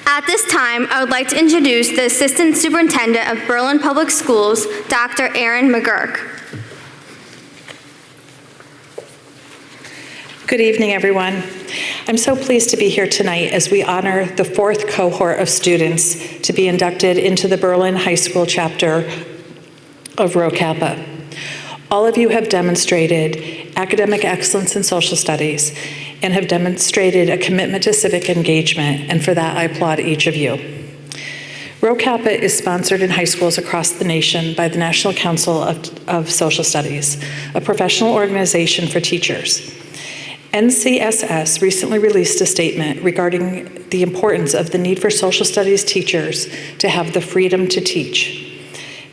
At this time, I would like to introduce the Assistant Superintendent of Berlin Public Schools, Dr. Erin McGurk. Good evening, everyone. I'm so pleased to be here tonight as we honor the 4th cohort of students to be inducted into the Berlin High School chapter of Rho Kappa. All of you have demonstrated academic excellence in social studies and have demonstrated a commitment to civic engagement, and for that I applaud each of you. Rho Kappa is sponsored in high schools across the nation by the National Council of Social Studies, a professional organization for teachers. NCSS recently released a statement regarding the importance of the need for social studies teachers to have the freedom to teach.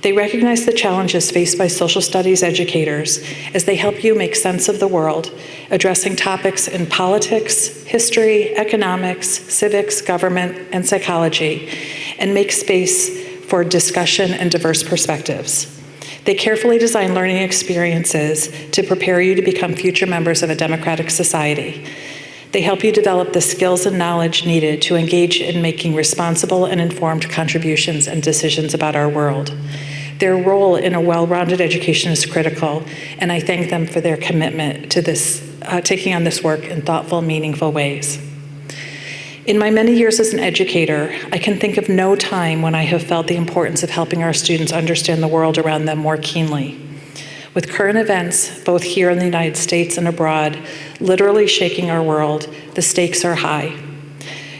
They recognize the challenges faced by social studies educators as they help you make sense of the world, addressing topics in politics, history, economics, civics, government, and psychology, and make space for discussion and diverse perspectives. They carefully design learning experiences to prepare you to become future members of a democratic society. They help you develop the skills and knowledge needed to engage in making responsible and informed contributions and decisions about our world. Their role in a well-rounded education is critical, and I thank them for their commitment to this, taking on this work in thoughtful, meaningful ways. In my many years as an educator, I can think of no time when I have felt the importance of helping our students understand the world around them more keenly. With current events, both here in the United States and abroad, literally shaking our world, the stakes are high.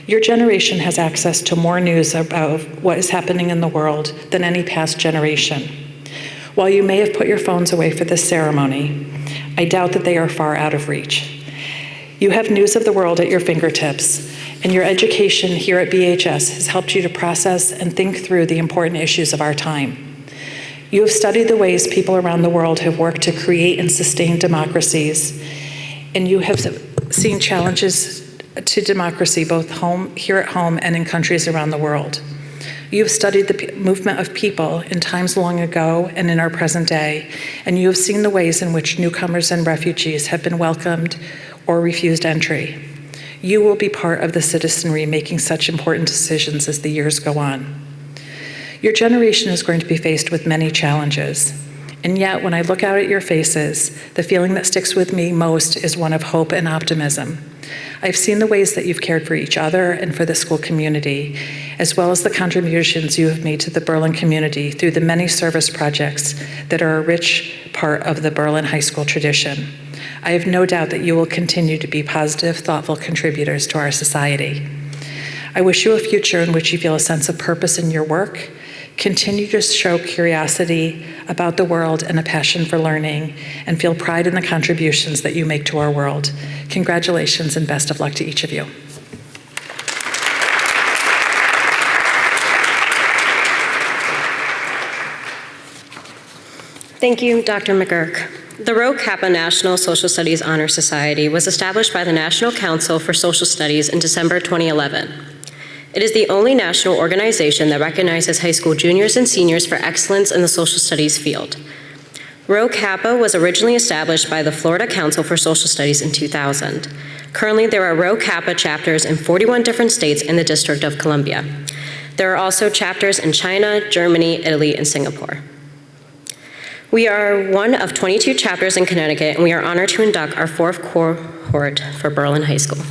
Your generation has access to more news about what is happening in the world than any past generation. While you may have put your phones away for this ceremony, I doubt that they are far out of reach. You have news of the world at your fingertips, and your education here at BHS has helped you to process and think through the important issues of our time. You have studied the ways people around the world have worked to create and sustain democracies, and you have seen challenges to democracy both here at home and in countries around the world. You have studied the movement of people in times long ago and in our present day, and you have seen the ways in which newcomers and refugees have been welcomed or refused entry. You will be part of the citizenry making such important decisions as the years go on. Your generation is going to be faced with many challenges, and yet when I look out at your faces, the feeling that sticks with me most is one of hope and optimism. I've seen the ways that you've cared for each other and for the school community, as well as the contributions you have made to the Berlin community through the many service projects that are a rich part of the Berlin High School tradition. I have no doubt that you will continue to be positive, thoughtful contributors to our society. I wish you a future in which you feel a sense of purpose in your work, continue to show curiosity about the world and a passion for learning, and feel pride in the contributions that you make to our world. Congratulations and best of luck to each of you. Thank you, Dr. McGurk. The Rho Kappa National Social Studies Honor Society was established by the National Council for Social Studies in December 2011. It is the only national organization that recognizes high school juniors and seniors for excellence in the social studies field. Rho Kappa was originally established by the Florida Council for Social Studies in 2000. Currently, there are Rho Kappa chapters in 41 different states in the District of Columbia. There are also chapters in China, Germany, Italy, and Singapore. We are one of 22 chapters in Connecticut, and we are honored to induct our 4th cohort for Berlin High School.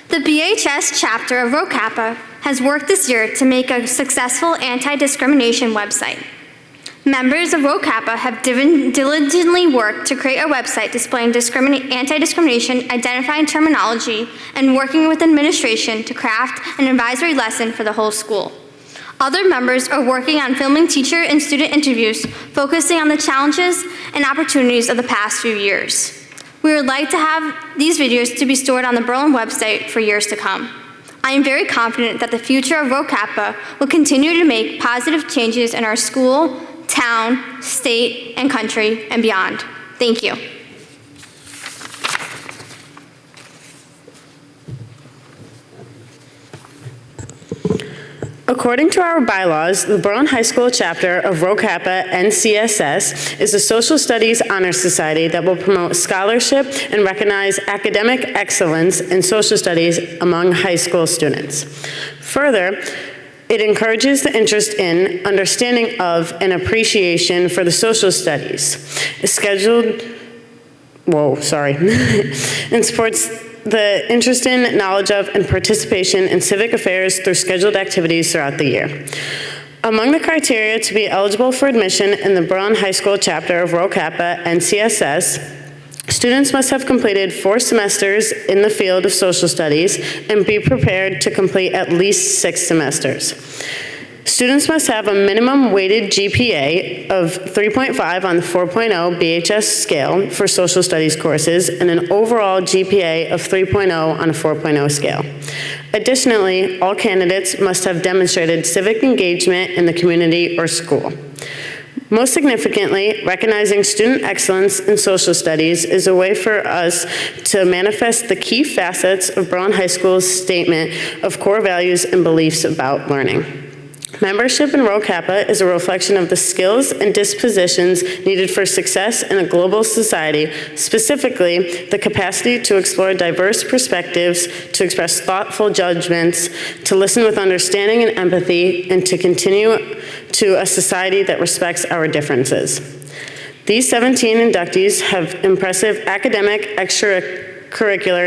The BHS chapter of Rho Kappa has worked this year to make a successful anti-discrimination website. Members of Rho Kappa have diligently worked to create a website displaying anti-discrimination, identifying terminology, and working with administration to craft an advisory lesson for the whole school. Other members are working on filming teacher and student interviews, focusing on the challenges and opportunities of the past few years. We would like to have these videos to be stored on the Berlin website for years to come. I am very confident that the future of Rho Kappa will continue to make positive changes in our school, town, state, and country, and beyond. Thank you. According to our bylaws, the Berlin High School chapter of Rho Kappa NCSS is a social studies honor society that will promote scholarship and recognize academic excellence in social studies among high school students. Further, it encourages the interest in, understanding of, and appreciation for the social studies, and supports the interest in, knowledge of, and participation in civic affairs through scheduled activities throughout the year. Among the criteria to be eligible for admission in the Berlin High School chapter of Rho Kappa NCSS, students must have completed 4 semesters in the field of social studies and be prepared to complete at least 6 semesters. Students must have a minimum weighted GPA of 3.5 on the 4.0 BHS scale for social studies courses and an overall GPA of 3.0 on a 4.0 scale. Additionally, all candidates must have demonstrated civic engagement in the community or school. Most significantly, recognizing student excellence in social studies is a way for us to manifest the key facets of Berlin High School's statement of core values and beliefs about learning. Membership in Rho Kappa is a reflection of the skills and dispositions needed for success in a global society, specifically the capacity to explore diverse perspectives, to express thoughtful judgments, to listen with understanding and empathy, and to continue to a society that respects our differences. These 17 inductees have impressive academic, extracurricular,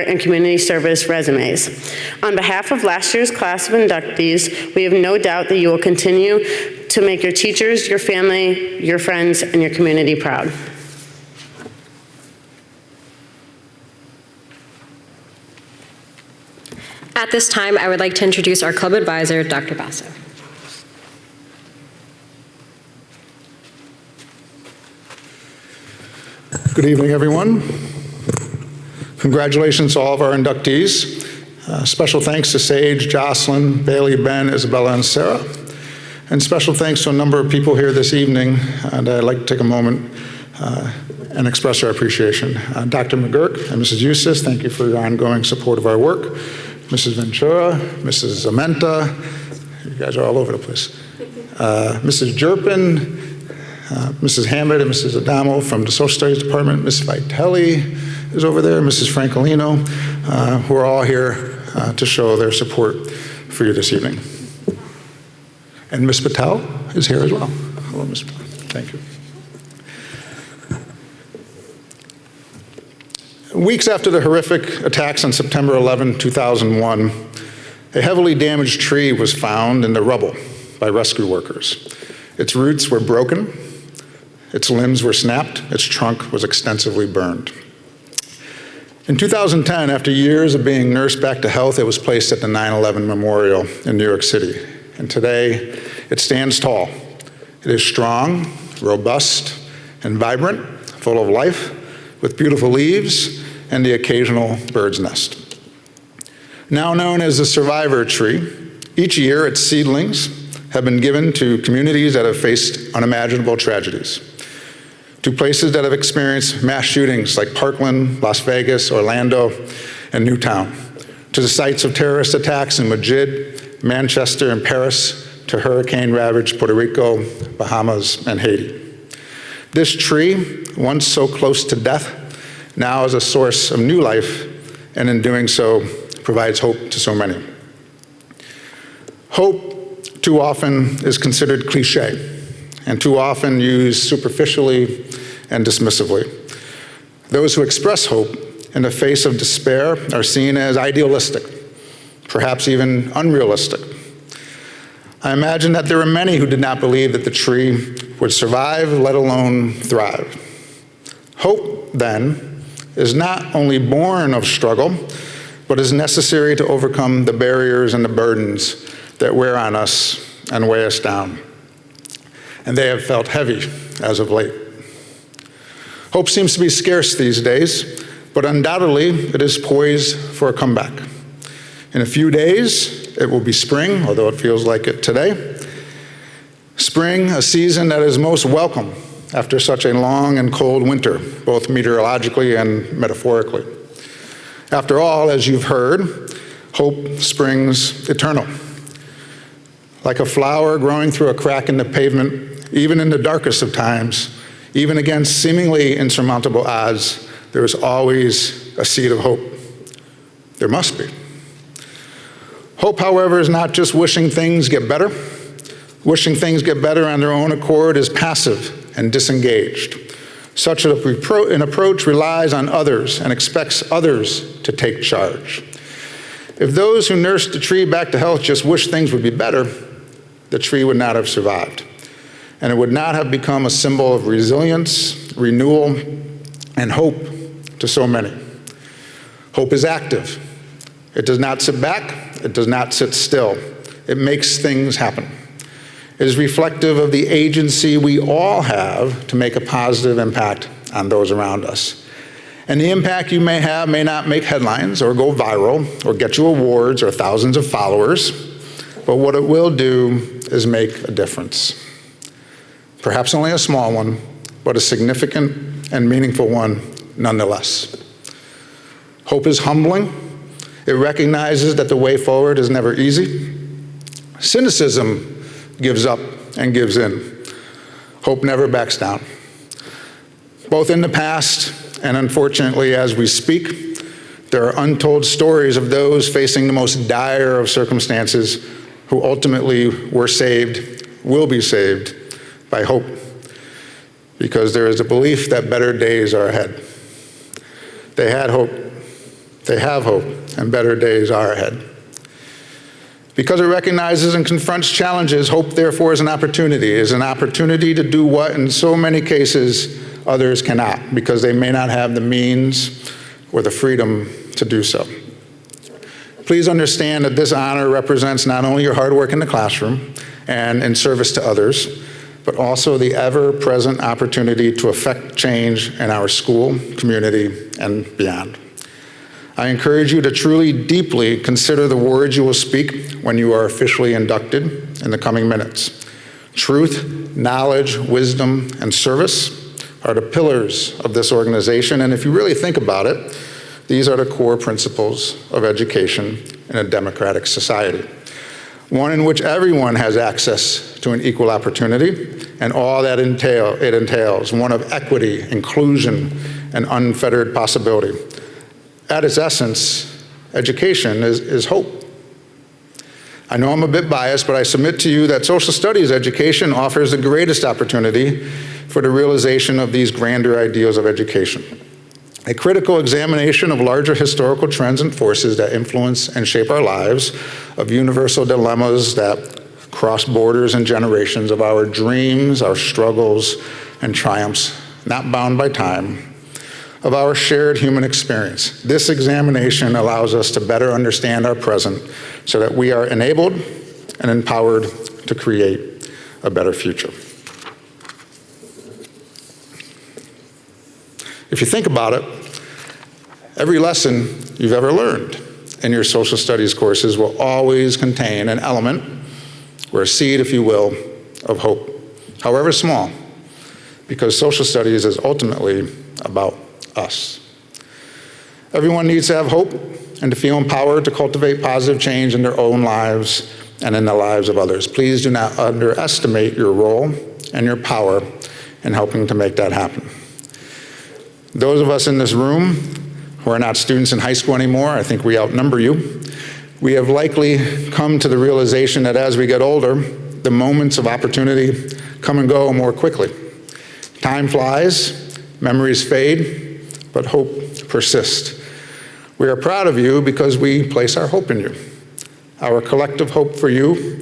and community service resumes. On behalf of last year's class of inductees, we have no doubt that you will continue to make your teachers, your family, your friends, and your community proud. At this time, I would like to introduce our club advisor, Dr. Basso. Good evening, everyone. Congratulations to all of our inductees. Special thanks to Sage, Jocelyn, Bailey, Ben, Isabella, and Sarah. And special thanks to a number of people here this evening, and I'd like to take a moment and express our appreciation. Dr. McGurk and Mrs. Eustace, thank you for your ongoing support of our work. Mrs. Ventura, Mrs. Amenta, you guys are all over the place. Mrs. Jerpin, Mrs. Hammond and Mrs. Adamo from the Social Studies Department, Ms. Vitelli is over there, Mrs. Francolino, who are all here to show their support for you this evening. And Ms. Patel is here as well. Hello, Ms. Patel. Thank you. Weeks after the horrific attacks on September 11, 2001, a heavily damaged tree was found in the rubble by rescue workers. Its roots were broken, its limbs were snapped, its trunk was extensively burned. In 2010, after years of being nursed back to health, it was placed at the 9/11 Memorial in New York City. And today, it stands tall. It is strong, robust, and vibrant, full of life, with beautiful leaves and the occasional bird's nest. Now known as the Survivor Tree, each year its seedlings have been given to communities that have faced unimaginable tragedies, to places that have experienced mass shootings like Parkland, Las Vegas, Orlando, and Newtown, to the sites of terrorist attacks in Madrid, Manchester, and Paris, to hurricane-ravaged Puerto Rico, Bahamas, and Haiti. This tree, once so close to death, now is a source of new life, and in doing so, provides hope to so many. Hope, too often, is considered cliche, and too often used superficially and dismissively. Those who express hope in the face of despair are seen as idealistic, perhaps even unrealistic. I imagine that there were many who did not believe that the tree would survive, let alone thrive. Hope, then, is not only born of struggle, but is necessary to overcome the barriers and the burdens that wear on us and weigh us down. And they have felt heavy as of late. Hope seems to be scarce these days, but undoubtedly it is poised for a comeback. In a few days, it will be spring, although it feels like it today. Spring, a season that is most welcome after such a long and cold winter, both meteorologically and metaphorically. After all, as you've heard, hope springs eternal. Like a flower growing through a crack in the pavement, even in the darkest of times, even against seemingly insurmountable odds, there is always a seed of hope. There must be. Hope, however, is not just wishing things get better. Wishing things get better on their own accord is passive and disengaged. Such an approach relies on others and expects others to take charge. If those who nursed the tree back to health just wished things would be better, the tree would not have survived, and it would not have become a symbol of resilience, renewal, and hope to so many. Hope is active. It does not sit back. It does not sit still. It makes things happen. It is reflective of the agency we all have to make a positive impact on those around us. And the impact you may have may not make headlines or go viral or get you awards or thousands of followers, but what it will do is make a difference. Perhaps only a small one, but a significant and meaningful one nonetheless. Hope is humbling. It recognizes that the way forward is never easy. Cynicism gives up and gives in. Hope never backs down. Both in the past and unfortunately as we speak, there are untold stories of those facing the most dire of circumstances who ultimately were saved, will be saved by hope, because there is a belief that better days are ahead. They had hope, they have hope, and better days are ahead. Because it recognizes and confronts challenges, hope therefore is an opportunity to do what in so many cases others cannot, because they may not have the means or the freedom to do so. Please understand that this honor represents not only your hard work in the classroom and in service to others, but also the ever-present opportunity to affect change in our school, community, and beyond. I encourage you to truly, deeply consider the words you will speak when you are officially inducted in the coming minutes. Truth, knowledge, wisdom, and service are the pillars of this organization, and if you really think about it, these are the core principles of education in a democratic society. One in which everyone has access to an equal opportunity and all that it entails, one of equity, inclusion, and unfettered possibility. At its essence, education is hope. I know I'm a bit biased, but I submit to you that social studies education offers the greatest opportunity for the realization of these grander ideals of education. A critical examination of larger historical trends and forces that influence and shape our lives, of universal dilemmas that cross borders and generations, of our dreams, our struggles, and triumphs, not bound by time, of our shared human experience. This examination allows us to better understand our present so that we are enabled and empowered to create a better future. If you think about it, every lesson you've ever learned in your social studies courses will always contain an element, or a seed, if you will, of hope, however small, because social studies is ultimately about us. Everyone needs to have hope and to feel empowered to cultivate positive change in their own lives and in the lives of others. Please do not underestimate your role and your power in helping to make that happen. Those of us in this room who are not students in high school anymore, I think we outnumber you. We have likely come to the realization that as we get older, the moments of opportunity come and go more quickly. Time flies, memories fade, but hope persists. We are proud of you because we place our hope in you. Our collective hope for you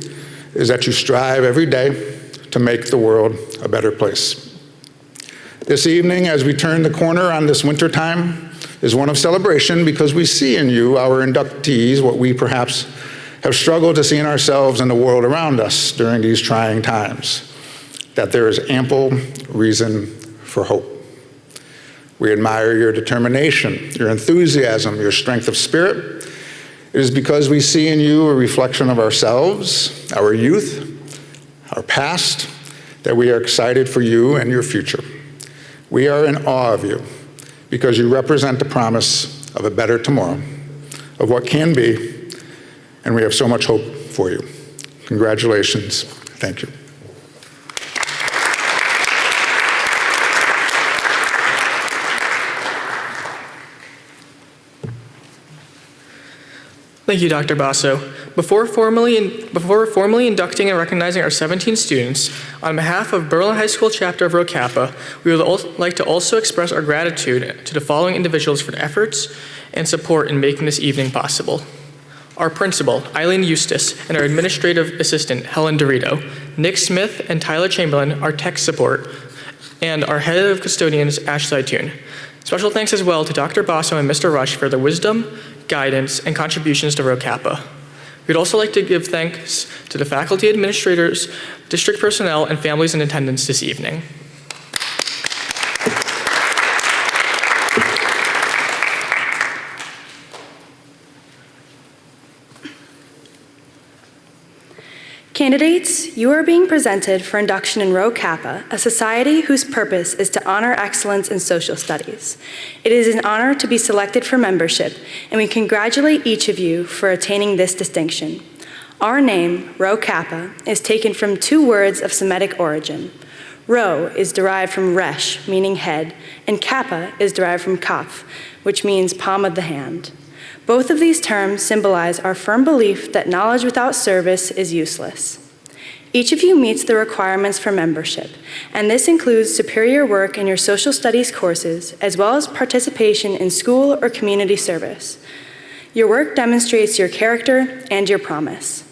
is that you strive every day to make the world a better place. This evening, as we turn the corner on this winter time, is one of celebration because we see in you, our inductees, what we perhaps have struggled to see in ourselves and the world around us during these trying times, that there is ample reason for hope. We admire your determination, your enthusiasm, your strength of spirit. It is because we see in you a reflection of ourselves, our youth, our past, that we are excited for you and your future. We are in awe of you because you represent the promise of a better tomorrow, of what can be, and we have so much hope for you. Congratulations. Thank you. Thank you, Dr. Basso. Before formally inducting and recognizing our 17 students, on behalf of Berlin High School Chapter of Rho Kappa, we would like to also express our gratitude to the following individuals for their efforts and support in making this evening possible. Our principal, Eileen Eustace, and our administrative assistant, Helen Dorito, Nick Smith and Tyler Chamberlain, our tech support, and our head of custodians, Ash Zaitoon. Special thanks as well to Dr. Basso and Mr. Rush for their wisdom, guidance, and contributions to Rho Kappa. We'd also like to give thanks to the faculty, administrators, district personnel, and families in attendance this evening. Candidates, you are being presented for induction in Rho Kappa, a society whose purpose is to honor excellence in social studies. It is an honor to be selected for membership, and we congratulate each of you for attaining this distinction. Our name, Rho Kappa, is taken from two words of Semitic origin. Rho is derived from resh, meaning head, and Kappa is derived from kaf, which means palm of the hand. Both of these terms symbolize our firm belief that knowledge without service is useless. Each of you meets the requirements for membership, and this includes superior work in your social studies courses, as well as participation in school or community service. Your work demonstrates your character and your promise.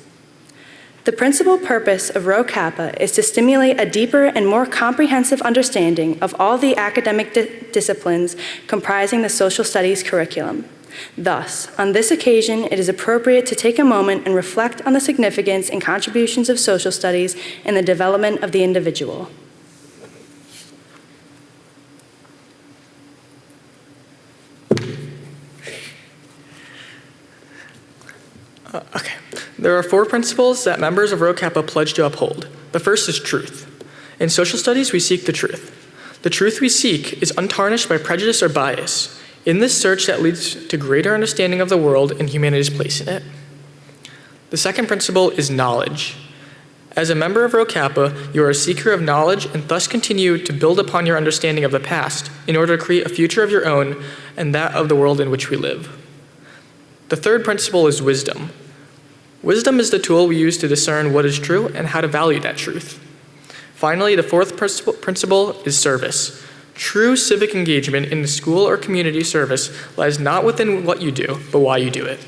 The principal purpose of Rho Kappa is to stimulate a deeper and more comprehensive understanding of all the academic disciplines comprising the social studies curriculum. Thus, on this occasion, it is appropriate to take a moment and reflect on the significance and contributions of social studies in the development of the individual. Okay. There are 4 principles that members of Rho Kappa pledge to uphold. The first is truth. In social studies, we seek the truth. The truth we seek is untarnished by prejudice or bias. In this search that leads to greater understanding of the world and humanity's place in it. The second principle is knowledge. As a member of Rho Kappa, you are a seeker of knowledge and thus continue to build upon your understanding of the past in order to create a future of your own and that of the world in which we live. The third principle is wisdom. Wisdom is the tool we use to discern what is true and how to value that truth. Finally, the fourth principle is service. True civic engagement in the school or community service lies not within what you do, but why you do it.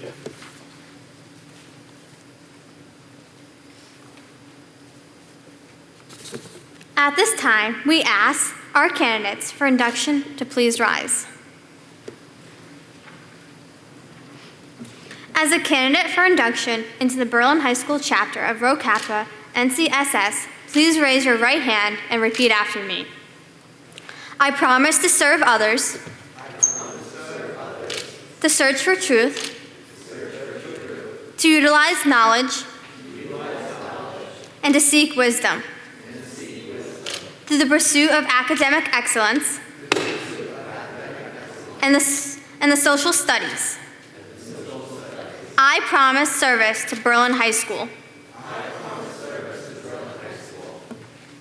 At this time, we ask our candidates for induction to please rise. As a candidate for induction into the Berlin High School Chapter of Rho Kappa, NCSS, please raise your right hand and repeat after me. I promise to serve others, to search for truth, to utilize knowledge, and to seek wisdom. Through the pursuit of academic excellence and the social studies. I promise service to Berlin High School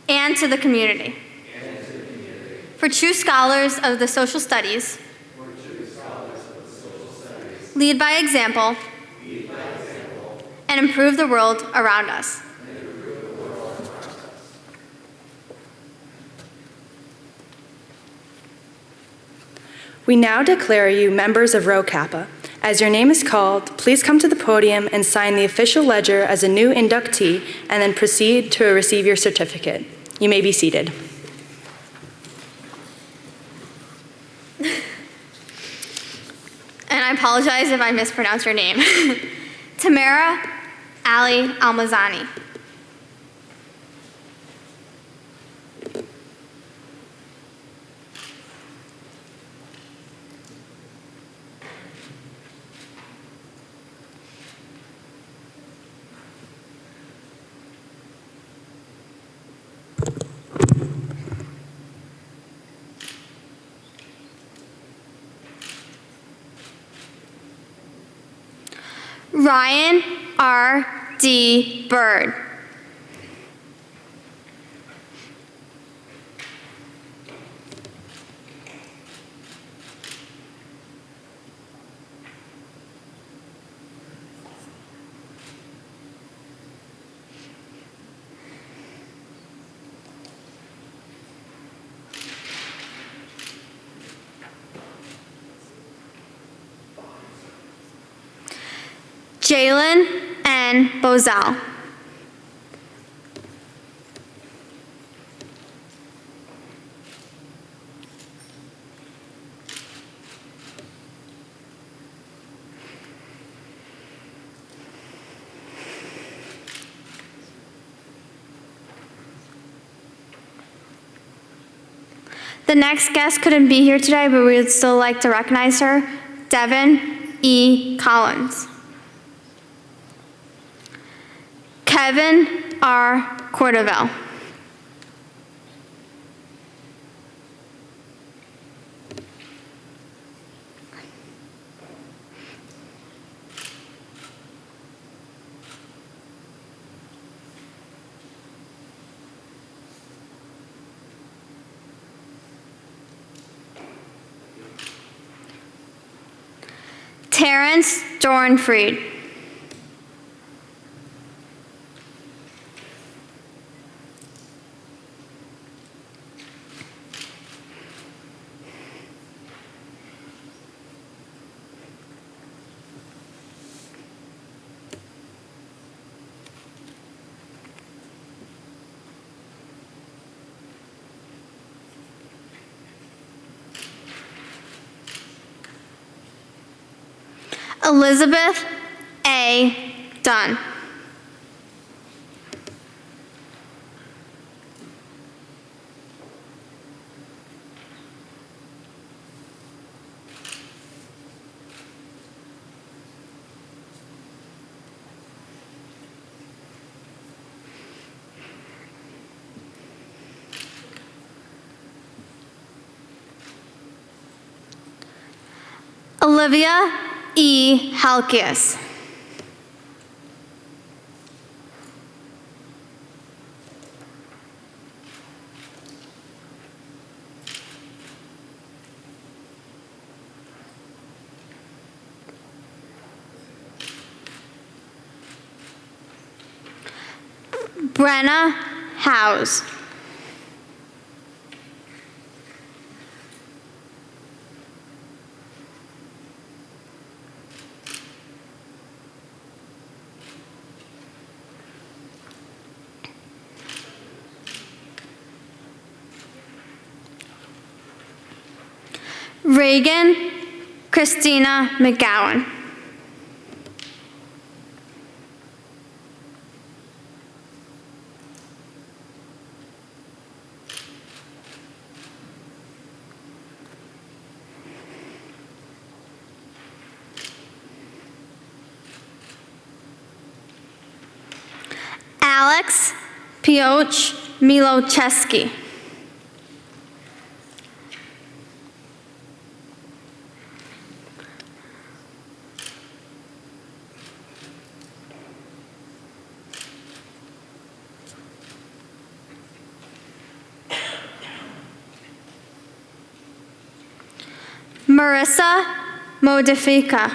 and to the community. For true scholars of the social studies, lead by example, and improve the world around us. We now declare you members of Rho Kappa. As your name is called, please come to the podium and sign the official ledger as a new inductee, and then proceed to receive your certificate. You may be seated. And I apologize if I mispronounce your name. Tamara Ali Almazani. Ryan R. D. Bird. Jalen N. Bozell. The next guest couldn't be here today, but we would still like to recognize her, Devin E. Collins. Kevin R. Cordovelle. Terrence Dornfried. Elizabeth A. Dunn. Olivia E. Halkias. Brenna Howes. Reagan Christina McGowan. Alex Pioch Milocheski. Marissa Modifica.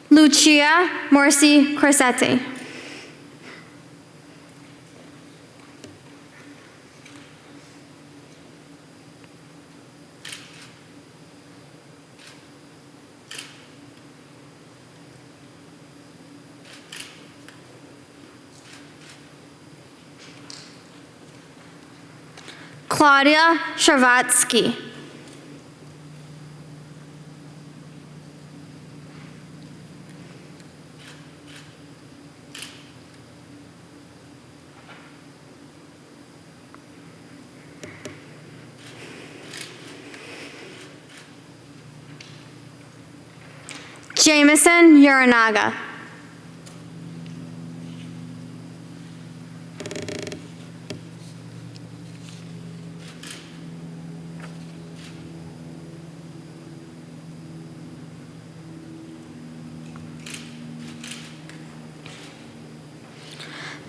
Lucia Morsi Corsetti. Claudia Shravatsky. Jameson Uranaga.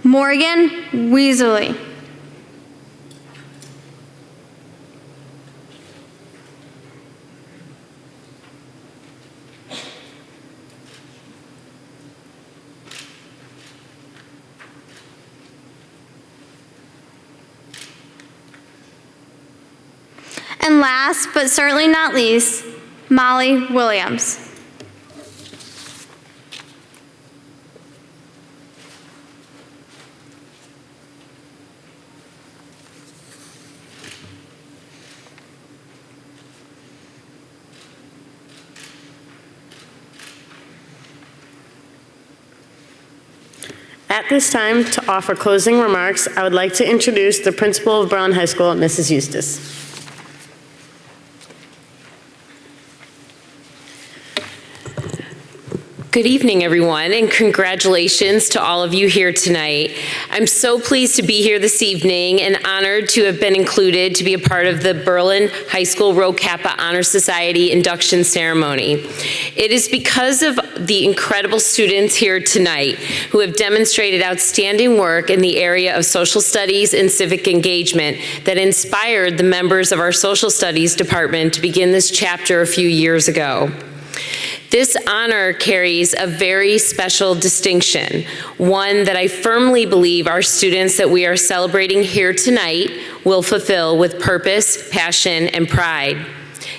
Morgan Weasley. And last, but certainly not least, Molly Williams. At this time, to offer closing remarks, I would like to introduce the principal of Berlin High School, Mrs. Eustace. Good evening, everyone, and congratulations to all of you here tonight. I'm so pleased to be here this evening and honored to have been included to be a part of the Berlin High School Rho Kappa Honor Society induction ceremony. It is because of the incredible students here tonight who have demonstrated outstanding work in the area of social studies and civic engagement that inspired the members of our social studies department to begin this chapter a few years ago. This honor carries a very special distinction, one that I firmly believe our students that we are celebrating here tonight will fulfill with purpose, passion, and pride.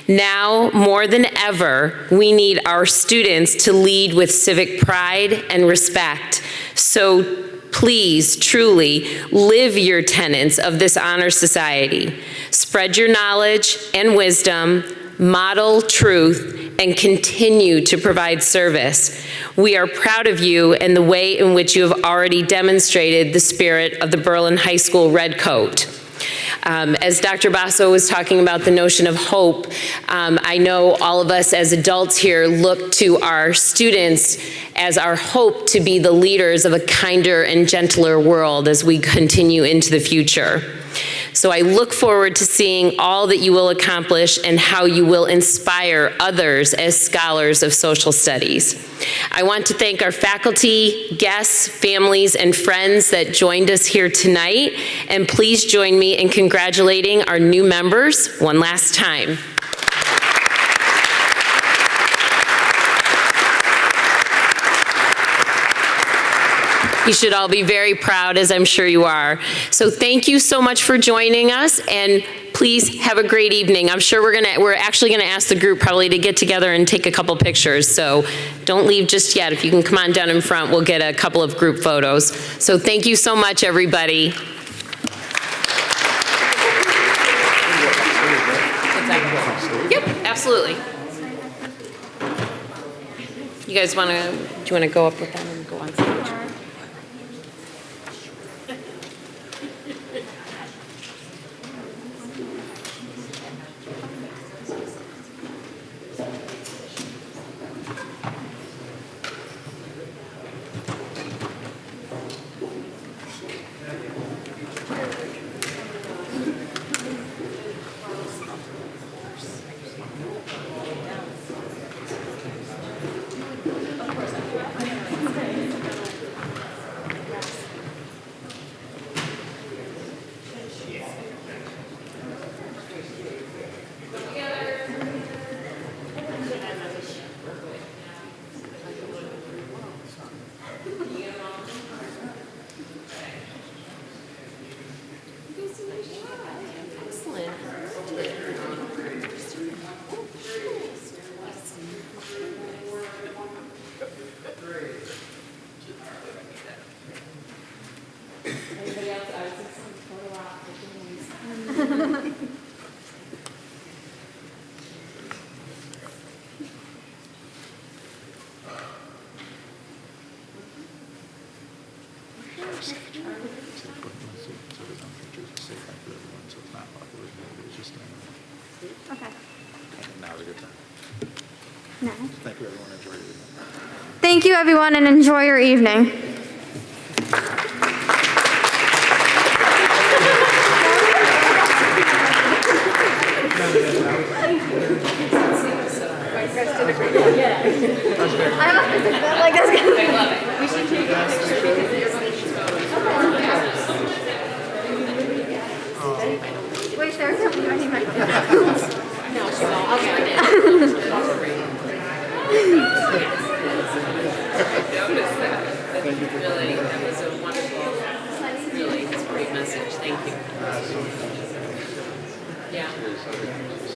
Now, more than ever, we need our students to lead with civic pride and respect. So please, truly, live your tenets of this honor society. Spread your knowledge and wisdom, model truth, and continue to provide service. We are proud of you and the way in which you have already demonstrated the spirit of the Berlin High School Red Coat. As Dr. Basso was talking about the notion of hope, I know all of us as adults here look to our students as our hope to be the leaders of a kinder and gentler world as we continue into the future. So I look forward to seeing all that you will accomplish and how you will inspire others as scholars of social studies. I want to thank our faculty, guests, families, and friends that joined us here tonight, and please join me in congratulating our new members one last time. You should all be very proud, as I'm sure you are. So thank you so much for joining us, and please have a great evening. I'm sure we're actually gonna ask the group probably to get together and take a couple pictures, so don't leave just yet. If you can come on down in front, we'll get a couple of group photos. So thank you so much, everybody. Yep, absolutely. You guys do you wanna go up with them and go on stage? No. Thank you, everyone. Enjoy your evening. Thank you, everyone, and enjoy your evening. Wait, there's something I need my Really, that was a wonderful, really, it's a great message. Thank you. Yeah.